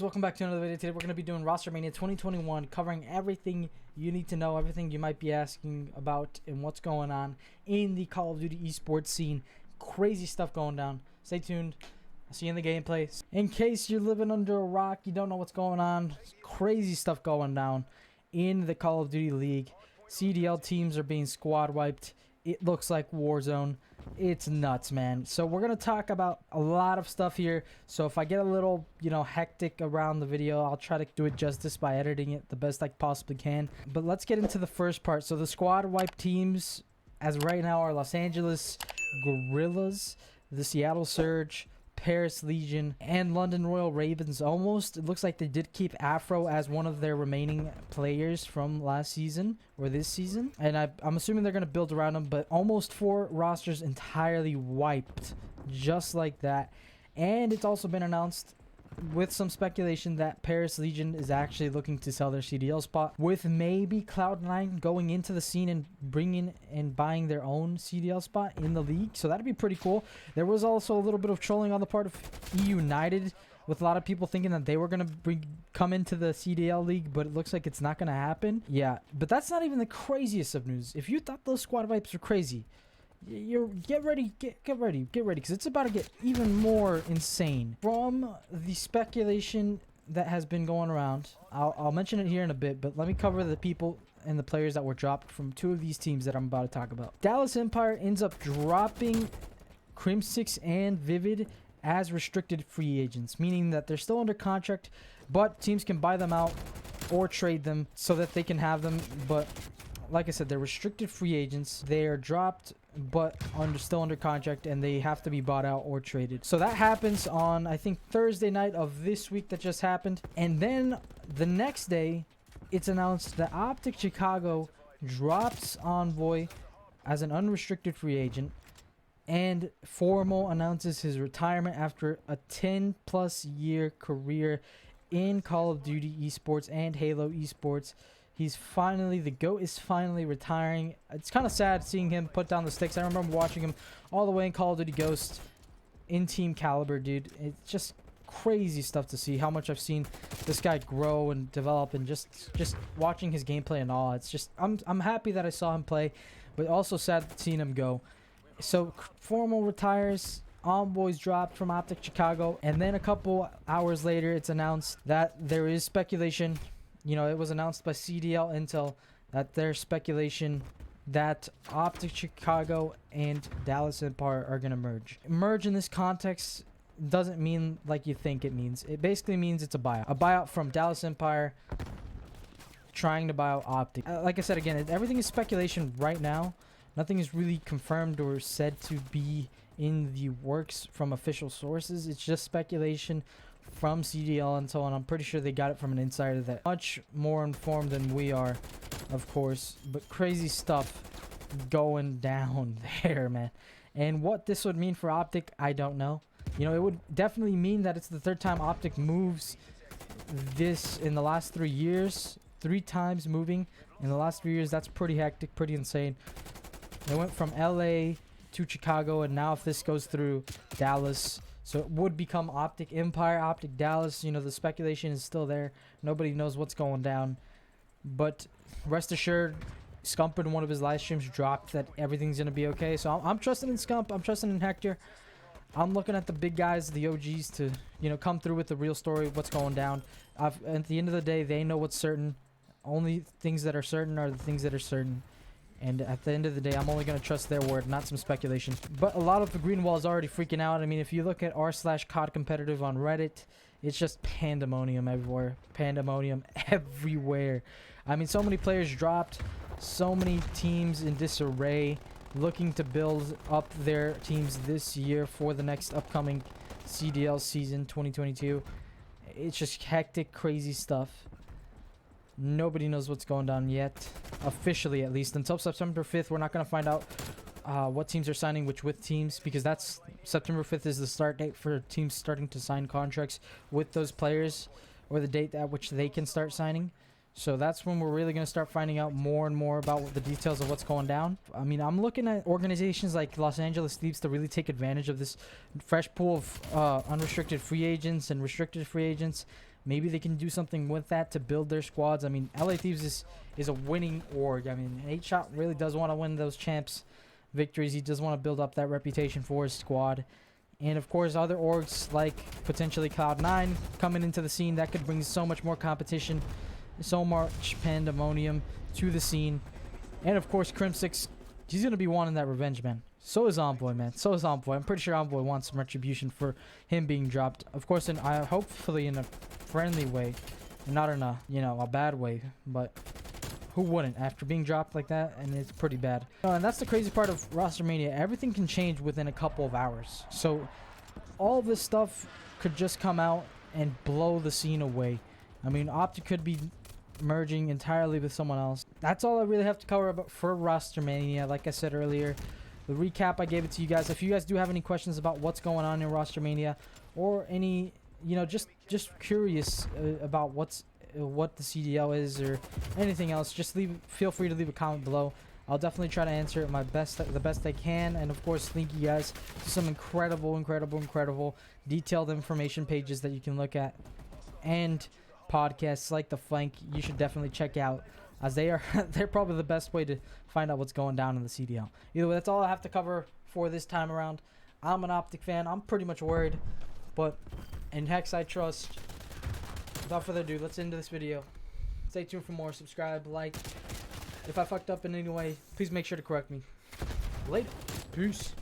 Welcome back to another video. Today we're going to be doing Rostermania 2021, covering everything you need to know, everything you might be asking about, and what's going on in the Call of Duty esports scene. Crazy stuff going down. Stay tuned. I'll see you in the gameplay. In case you're living under a rock, you don't know what's going on, crazy stuff going down in the Call of Duty League. CDL teams are being squad wiped. It looks like Warzone. It's nuts, man. So we're gonna talk about a lot of stuff here. So if I get a little, hectic around the video, I'll try to do it justice by editing it the best I possibly can. But let's get into the first part. So the squad wipe teams as of right now are Los Angeles GUERILLAS, the Seattle Surge, Paris Legion, and London Royal Ravens. Almost, it looks like they did keep Afro as one of their remaining players from last season or this season, and I'm assuming they're going to build around them. But almost 4 rosters entirely wiped just like that. And it's also been announced with some speculation that Paris Legion is actually looking to sell their CDL spot, with maybe Cloud9 going into the scene and bringing and buying their own CDL spot in the league. So that'd be pretty cool. There was also a little bit of trolling on the part of United, with a lot of people thinking that they were going to come into the CDL league, but it looks like it's not going to happen. Yeah, but that's not even the craziest of news. If you thought those squad wipes were crazy, get ready, because it's about to get even more insane. From the speculation that has been going around, I'll mention it here in a bit, but let me cover the people and the players that were dropped from 2 of these teams that I'm about to talk about. Dallas Empire ends up dropping Crimsix and Vivid as restricted free agents, meaning that they're still under contract, but teams can buy them out or trade them so that they can have them. But like I said, they're restricted free agents. They are dropped, but still under contract, and they have to be bought out or traded. So that happens on, I think, Thursday night of this week that just happened. And then the next day, it's announced that OpTic Chicago drops Envoy as an unrestricted free agent, and Formal announces his retirement after a 10+ year career in Call of Duty esports and Halo esports. He's finally, the GOAT is finally retiring. It's kind of sad seeing him put down the sticks. I remember watching him all the way in Call of Duty Ghost in Team Caliber, dude. It's just crazy stuff to see how much I've seen this guy grow and develop, and just watching his gameplay and all. It's just, I'm happy that I saw him play, but also sad seeing him go. So Formal retires. Envoy's dropped from OpTic Chicago, and then a couple hours later, it's announced that there is speculation. It was announced by CDL Intel that there's speculation that OpTic Chicago and Dallas Empire are going to merge. Merge in this context doesn't mean like you think it means. It basically means it's a buyout. A buyout from Dallas Empire trying to buy out OpTic. Like I said, again, everything is speculation right now. Nothing is really confirmed or said to be in the works from official sources. It's just speculation from CDL and so on. I'm pretty sure they got it from an insider that much more informed than we are, of course. But crazy stuff going down there, man. And what this would mean for OpTic, I don't know. It would definitely mean that it's the 3rd time OpTic moves this in the last 3 years. 3 times moving in the last 3 years. That's pretty hectic, pretty insane. They went from LA to Chicago, and now if this goes through, Dallas. So it would become OpTic Empire, OpTic Dallas. The speculation is still there. Nobody knows what's going down. But rest assured, Scump in one of his live streams dropped that everything's going to be okay. So I'm trusting in Scump. I'm trusting in Hector. I'm looking at the big guys, the OGs, to, come through with the real story of what's going down. At the end of the day, they know what's certain. Only things that are certain are the things that are certain. And at the end of the day, I'm only going to trust their word, not some speculation. But a lot of the green wall is already freaking out. I mean, if you look at r/COD competitive on Reddit, it's just pandemonium everywhere. Pandemonium everywhere. I mean, so many players dropped. So many teams in disarray, looking to build up their teams this year for the next upcoming CDL season 2022. It's just hectic, crazy stuff. Nobody knows what's going down yet, officially at least. Until September 5th, we're not going to find out what teams are signing with teams, because that's September 5th is the start date for teams starting to sign contracts with those players, or the date at which they can start signing. So that's when we're really going to start finding out more and more about the details of what's going down. I mean, I'm looking at organizations like Los Angeles Thieves to really take advantage of this fresh pool of unrestricted free agents and restricted free agents. Maybe they can do something with that to build their squads. I mean, LA Thieves is a winning org. I mean, 8Shot really does want to win those champs victories. He does want to build up that reputation for his squad. And of course, other orgs like potentially Cloud9 coming into the scene, that could bring so much more competition, so much pandemonium to the scene. And of course, Crim6, he's going to be wanting that revenge, man. So is Envoy, man. So is Envoy. I'm pretty sure Envoy wants some retribution for him being dropped. Of course, hopefully in a friendly way, and not in a, you know, a bad way. But who wouldn't after being dropped like that? And it's pretty bad. And that's the crazy part of Rostermania. Everything can change within a couple of hours. So all this stuff could just come out and blow the scene away. I mean, OpTic could be merging entirely with someone else. That's all I really have to cover about for Rostermania. Like I said earlier, the recap, I gave it to you guys. If you guys do have any questions about what's going on in Rostermania, or any, you know, just curious about what the CDL is or anything else, just feel free to leave a comment below. I'll definitely try to answer it the best I can. And of course, thank you guys to some incredible detailed information pages that you can look at, and podcasts like The Flank you should definitely check out, as they're probably the best way to find out what's going down in the CDL. Either way, that's all I have to cover for this time around. I'm an OpTic fan. I'm pretty much worried, but in Hex I trust. Without further ado, let's end this video. Stay tuned for more. Subscribe, like. If I fucked up in any way, please make sure to correct me. Later. Peace.